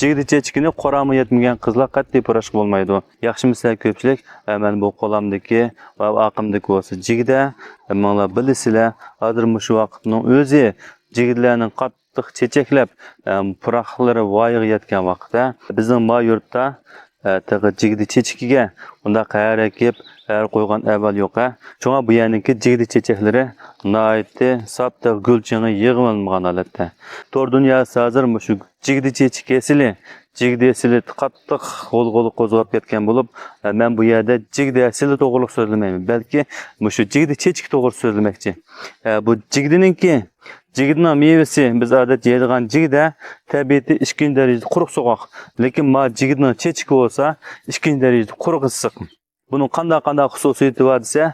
Jigdi chechkini qorami yetmagan qizlar qat'iy purash bo'lmaydi. Yaxshimisiz ko'pchilik, men bu qo'lamdagi va aqimdagi bo'lsa jigda, menlar bilisizlar, hozir shu vaqtning o'zi jigidlarning qattiq chechaklab puraqlari voyaga yetgan vaqtda bizning ma yurtda tag'i jigdi chechkiga unda qayerga kelib qo'ygan avval yo'q. Shunga bu yerniki jigdi chechaklari naiti sapta gulchini yig'ilmagan holatda. Tor dunyosi hozir shu jigdi chechkesili jigdesili qattiq qo'l qo'zg'ab ketgan bo'lib, men bu yerda jigdesili to'g'ri so'zlamayman, balki shu jigdi chechki to'g'ri so'zlamoqchi. Bu jigdininki jigidning mevasi biz odat yeydigan jigda tabiati 2 darajada quruq so'qoq, lekin ma jigidning chechki bo'lsa 2 darajada quruq issiq. Bunun qanday xususiyati bor desa,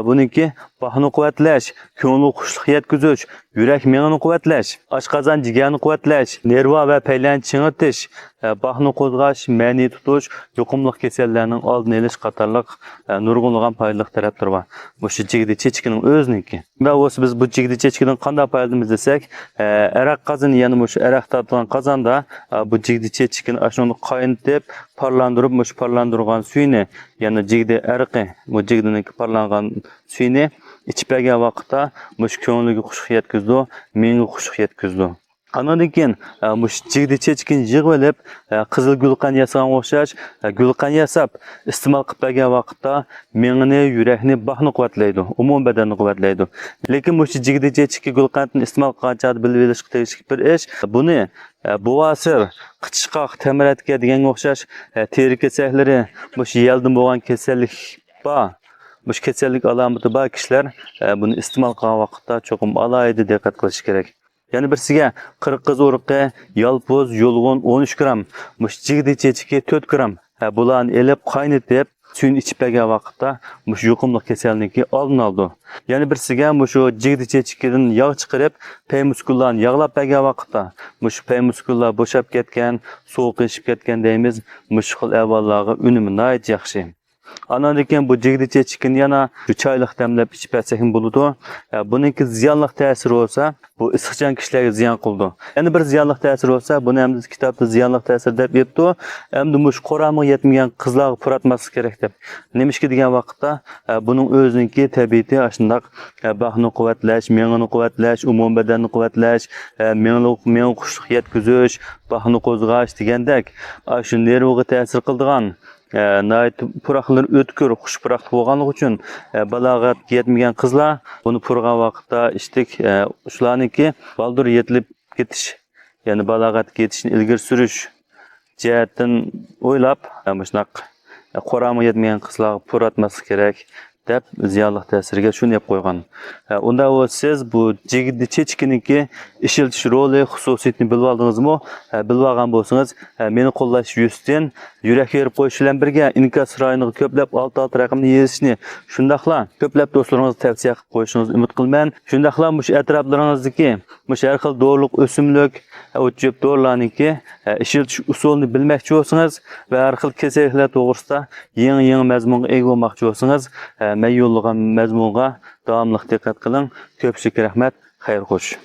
buningki bahni quvvatlash, ko'ngil xushlik yetkazish, yurak mengini quvvatlash, oshqozon jigarni quvvatlash, nerva va paylanch chingitish, bahni qo'zg'ash, ma'ni tutish, yuqumli kasallarning oldini olish qatorliq nurg'unlagan foydali taraflari bor. Bu shu jigdi chechkining o'ziniki. Va o'zi biz bu jigdi chechkidan qanday foydalimiz desak, araq qozoni, ya'ni shu araq tortilgan qozonda bu jigdi chechkini ashuni qaynatib, parlandırıp parlandırgan suyni, ya'ni jigdi araqi, bu jigdining parlangan suyni içpege vaqtda mush ko'ngliga xushlik yetkazdi, menga xushlik yetkazdi. Andan keyin mush jigdi chechkin yig'ilib, qizil gulqan yasagan o'xshash, gulqan yasab iste'mol qilib bergan vaqtda mengni, yurakni, bahni quvvatlaydi, umum badanni quvvatlaydi. Lekin mush jigdi chechki gulqanni iste'mol qilgancha bilib olishga tegishli bir ish. Buni buvasir, qichqoq, tamiratga deganga o'xshash teri kasalliklari, mush yeldan bo'lgan kasallik bor. Bu kasallik alomati bor kishilar buni iste'mol qilgan vaqtda cho'qim alohida diqqat qilish kerak. Yani birisiga 40 qiz urug'i, yalpoz, yolg'on 13 gram, mush jigdi chechki 4 gram. Bularni elib qaynatib, suyni ichib bergan vaqtda mush yuqumli kasallikni oldini oldi. Yani birisiga mush jigdi chechkidan yog' chiqarib, pay muskullarni yog'lab bergan vaqtda mush pay muskullar bo'shab ketgan, sovuqlashib ketgan deymiz, mush xil ahvollarga unumi nihoyat yaxshi. Andan keyin bu jigdi chechkini yana choyliq damlab ichib bersak ham bo'ladi. Buningki ziyonli ta'siri bo'lsa, bu issiqchan kishilarga ziyon qildi. Yana bir ziyonli ta'siri bo'lsa, buni ham kitobda ziyonli ta'sir deb yetdi. Endi mush qoramiga yetmagan qizlarga puratmaslik kerak deb. Nemishki degan vaqtda buning o'ziniki tabiati shundoq bahni quvvatlash, mengini quvvatlash, umum badanni quvvatlash, menga xushlik yetkazish, bahni qo'zg'ash degandek, shu nervga ta'sir qiladigan nayt puraqlar o'tkir, xush puraq bo'lganligi uchun balog'at yetmagan qizlar buni purgan vaqtda ishtik shularniki baldur yetilib ketish, ya'ni balog'atga yetishni ilgari surish jihatdan o'ylab, shunaq qorami yetmagan qizlarga puratmaslik kerak deb ziyonli ta'siriga shuni deb qo'ygan. Unda siz bu jigdi chechkiniki ishiltish roli, xususiyatini bilib oldingizmi? Bilib olgan bo'lsangiz, meni qo'llash yuzdan yurak berib qo'yish bilan birga inkas rayoniga ko'plab 6 raqamni yezishni, shundaqla ko'plab do'stlaringizga tavsiya qilib qo'yishingizni umid qilaman. Shundaqla mush atroflaringizdagi mush har xil dorilik, o'simlik, o'tjib dorilarniki ishiltish usulini bilmoqchi bo'lsangiz va har xil kasalliklar to'g'risida yangi mazmunga ega bo'lmoqchi bo'lsangiz, men yo'llagan mazmunga davomli diqqat qiling. Ko'pchilik rahmat, xayr xo'sh.